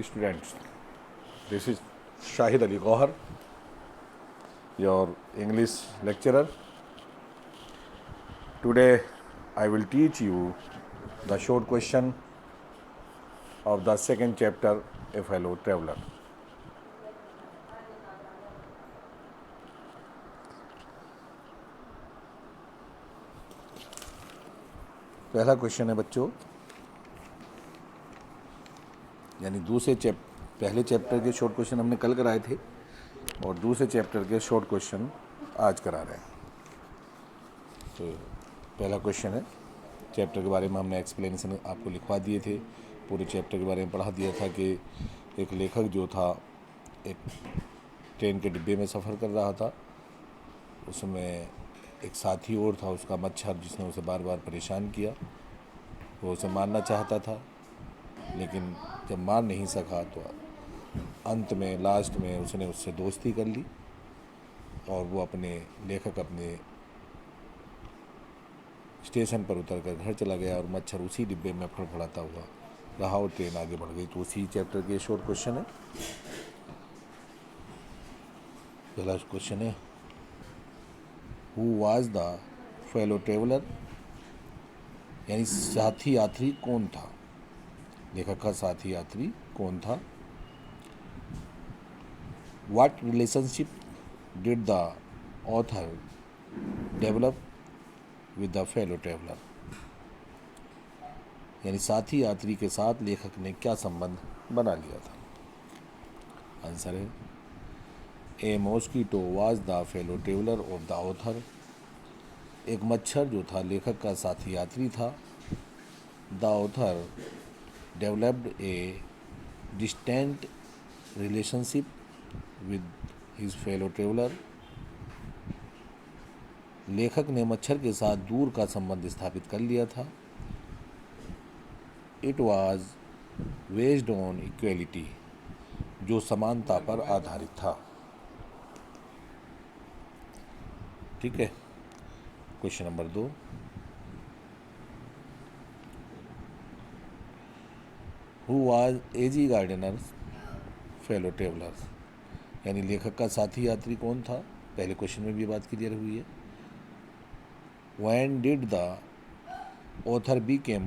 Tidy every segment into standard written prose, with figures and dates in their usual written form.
students. This is Shahid Ali Gohar, your English lecturer. Today I will teach you the short question of the second chapter, A Fellow Traveler. पहला question है बच्चों, यानी पहले chapter के short question हमने कल कराए थे और दूसरे चैप्टर के शॉर्ट क्वेश्चन आज करा रहे हैं। तो पहला क्वेश्चन है, चैप्टर के बारे में हमने एक्सप्लेनेशन आपको लिखवा दिए थे, पूरे चैप्टर के बारे में पढ़ा दिया था कि एक लेखक जो था एक ट्रेन के डिब्बे में सफ़र कर रहा था, उसमें एक साथी और था उसका मच्छर, जिसने उसे बार बार परेशान किया। वो उसे मारना चाहता था लेकिन जब मार नहीं सका तो अंत में लास्ट में उसने उससे दोस्ती कर ली और वो लेखक अपने स्टेशन पर उतर कर घर चला गया और मच्छर उसी डिब्बे में फड़फड़ाता हुआ रहा और ट्रेन आगे बढ़ गई। तो उसी चैप्टर के शॉर्ट क्वेश्चन है। पहला क्वेश्चन है, who was the fellow traveller, यानी साथी यात्री कौन था, लेखक का साथी यात्री कौन था। What relationship did the author develop with the fellow traveller, यानी साथी यात्री के साथ लेखक ने क्या संबंध बना लिया था। आंसर है a mosquito was the fellow traveller of the author, एक मच्छर जो था लेखक का साथी यात्री था। The author developed a distant relationship with his fellow traveller, लेखक ने मच्छर के साथ दूर का संबंध स्थापित कर लिया था। It was based on equality, जो समानता पर आधारित था। ठीक है। Question number 2, who was A G Gardiner fellow travellers, यानी लेखक का साथी यात्री कौन था। पहले क्वेश्चन में भी बात क्लियर हुई है। When did the author became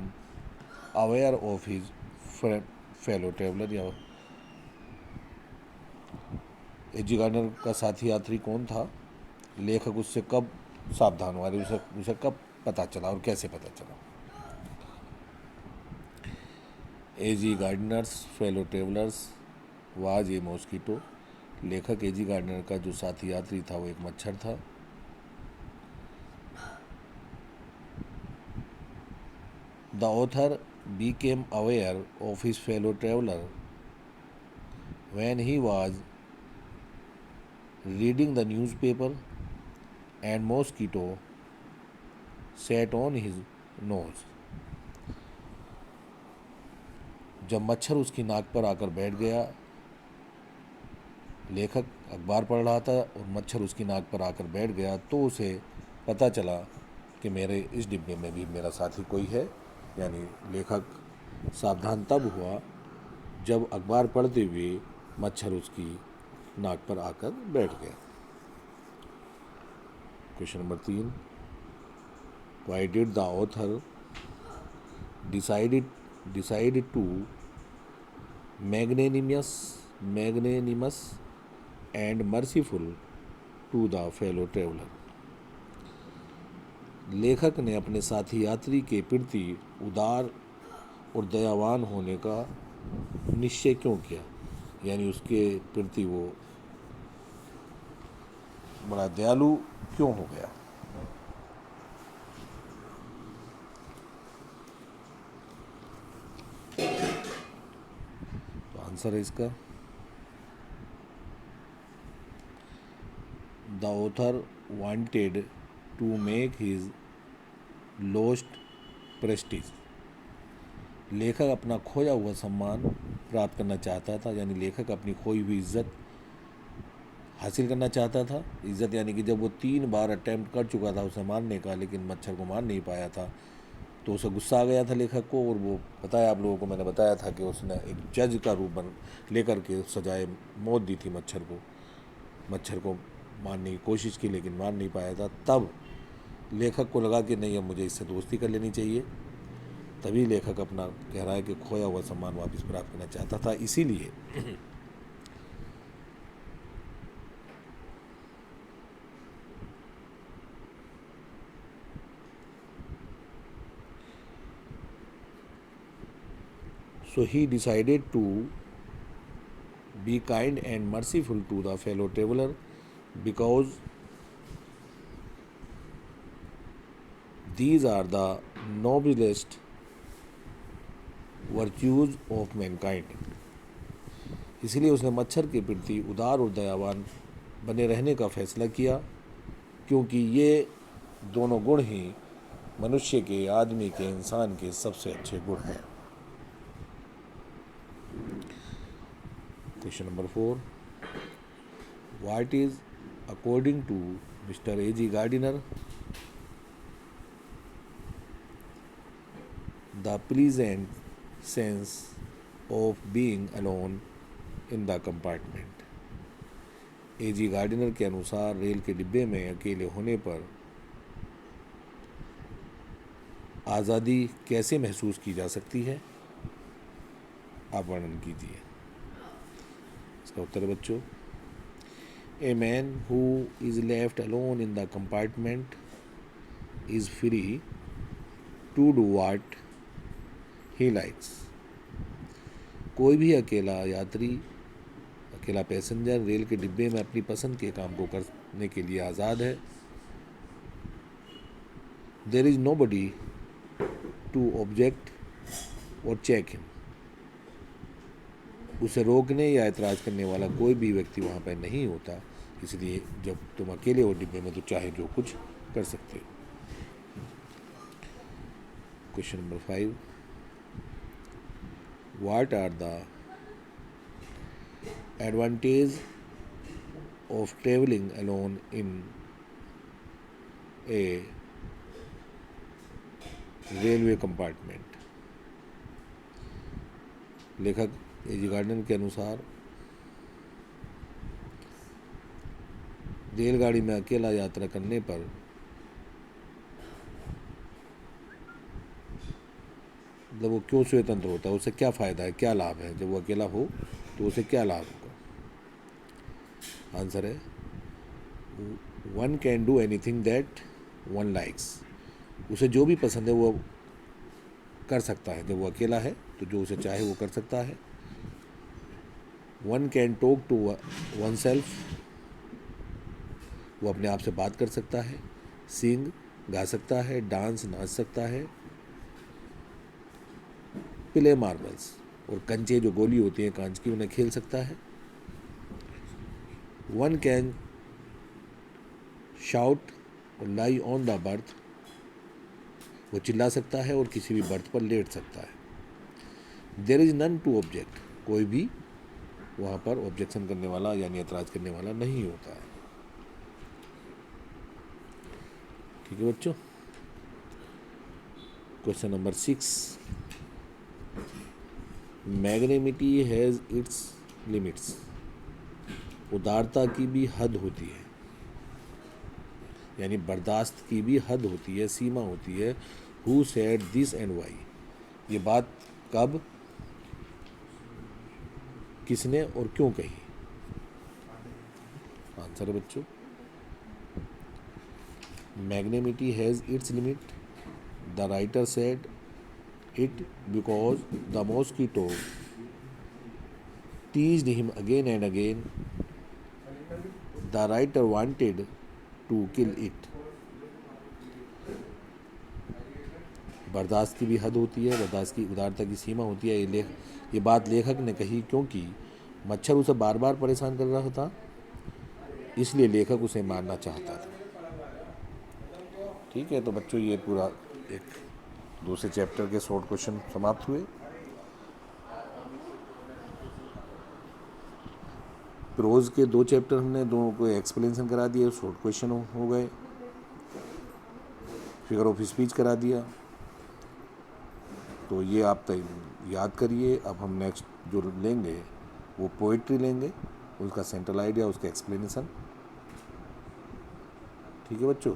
aware of his fellow traveller, या एजी गार्डनर का साथी यात्री कौन था, लेखक उससे कब सावधान हुआ, उसे कब पता चला और कैसे पता चला। AG Gardiner's fellow travellers was a mosquito, लेखक एजी गार्डनर का जो साथी यात्री था वो एक मच्छर था। The author became aware of his fellow traveler when he was reading the newspaper and mosquito sat on his nose, जब मच्छर उसकी नाक पर आकर बैठ गया, लेखक अखबार पढ़ रहा था और मच्छर उसकी नाक पर आकर बैठ गया, तो उसे पता चला कि मेरे इस डिब्बे में भी मेरा साथी कोई है। यानी लेखक सावधान तब हुआ जब अखबार पढ़ते हुए मच्छर उसकी नाक पर आकर बैठ गया। Question number 3, why did the author decided to magnanimous and merciful to the fellow traveller, लेखक ने अपने साथी यात्री के प्रति उदार और दयावान होने का निश्चय क्यों किया, यानी उसके प्रति वो बड़ा दयालु क्यों हो गया। तो आंसर है इसका, the author wanted to make his lost prestige, लेखक अपना खोया हुआ सम्मान प्राप्त करना चाहता था, यानी लेखक अपनी खोई हुई इज्जत हासिल करना चाहता था। इज्जत यानी कि जब वो 3 बार अटैम्प्ट कर चुका था उसे मारने का, लेकिन मच्छर को मार नहीं पाया था, तो उसे गुस्सा आ गया था लेखक को, और वो बताया आप लोगों को, मैंने बताया था कि उसने एक जज का रूप बन लेकर के सजाए मौत दी थी मच्छर को मारने की कोशिश की, लेकिन मार नहीं पाया था। तब लेखक को लगा कि नहीं, अब मुझे इससे दोस्ती कर लेनी चाहिए। तभी लेखक अपना कह रहा है कि खोया हुआ सम्मान वापस प्राप्त करना चाहता था। इसीलिए so he decided to be kind and merciful to the fellow traveler because these are the noblest virtues of mankind। इसलिए उसने मच्छर के प्रति उदार और दयावान बने रहने का फैसला किया, क्योंकि ये दोनों गुण ही मनुष्य के, आदमी के, इंसान के सबसे अच्छे गुण हैं। Question number 4, what is according to mister A G Gardiner the pleasant sense of being alone in the compartment. A G Gardiner के अनुसार रेल के डिब्बे में अकेले होने पर आज़ादी कैसे महसूस की जा सकती है, आप वर्णन कीजिए। इसका उत्तर है बच्चों, a man who is left alone in the compartment is free to do what he likes. कोई भी अकेला यात्री, अकेला पैसेंजर रेल के डिब्बे में अपनी पसंद के काम को करने के लिए आज़ाद है। There is nobody to object और चेक हिम। उसे रोकने या एतराज़ करने वाला कोई भी व्यक्ति वहाँ पर नहीं होता। इसलिए जब तुम अकेले हो डिब्बे में तो चाहे जो कुछ कर सकते हो। Question number 5, what are the advantage of travelling alone in a railway compartment. लेखक ए जी गार्डनर के अनुसार रेलगाड़ी में अकेला यात्रा करने पर मतलब वो क्यों स्वतंत्र होता है, उसे क्या फ़ायदा है, क्या लाभ है। जब वो अकेला हो तो उसे क्या लाभ होगा। आंसर है, one can do anything that one likes. उसे जो भी पसंद है वो कर सकता है। जब वो अकेला है तो जो उसे चाहे वो कर सकता है। One can talk to one self, वो अपने आप से बात कर सकता है। सिंग, गा सकता है। डांस, नाच सकता है। प्ले मार्बल्स, और कंचे जो गोली होती है कांच की, उन्हें खेल सकता है। वन कैन शाउट और लाई ऑन द बर्थ, वो चिल्ला सकता है और किसी भी बर्थ पर लेट सकता है। There is none to object, कोई भी वहाँ पर ऑब्जेक्शन करने वाला यानी एतराज़ करने वाला नहीं होता है। ठीक है बच्चों। Question number 6, magnanimity has its limits. उदारता की भी हद होती है, यानी बर्दाश्त की भी हद होती है, सीमा होती है। Who said this and why, ये बात कब, किसने और क्यों कही। आंसर है बच्चों, magnanimity has its limit. The writer said it because the mosquito teased him again and again. The writer wanted to kill it. बर्दाश्त की भी हद होती है, बर्दाश्त की, उदारता की सीमा होती है। ये बात लेखक ने कही क्योंकि मच्छर उसे बार बार परेशान कर रहा था, इसलिए लेखक उसे मारना चाहता था। ठीक है, तो बच्चों ये पूरा एक दूसरे चैप्टर के शॉर्ट क्वेश्चन समाप्त हुए। प्रोज के 2 चैप्टर हमने दोनों को एक्सप्लेनेशन करा दिया, शॉर्ट क्वेश्चन हो गए, फिगर ऑफ स्पीच करा दिया। तो ये आप याद करिए। अब हम नेक्स्ट जो लेंगे वो पोइट्री लेंगे, उसका सेंट्रल आइडिया, उसका एक्सप्लेनेशन। ठीक है बच्चों।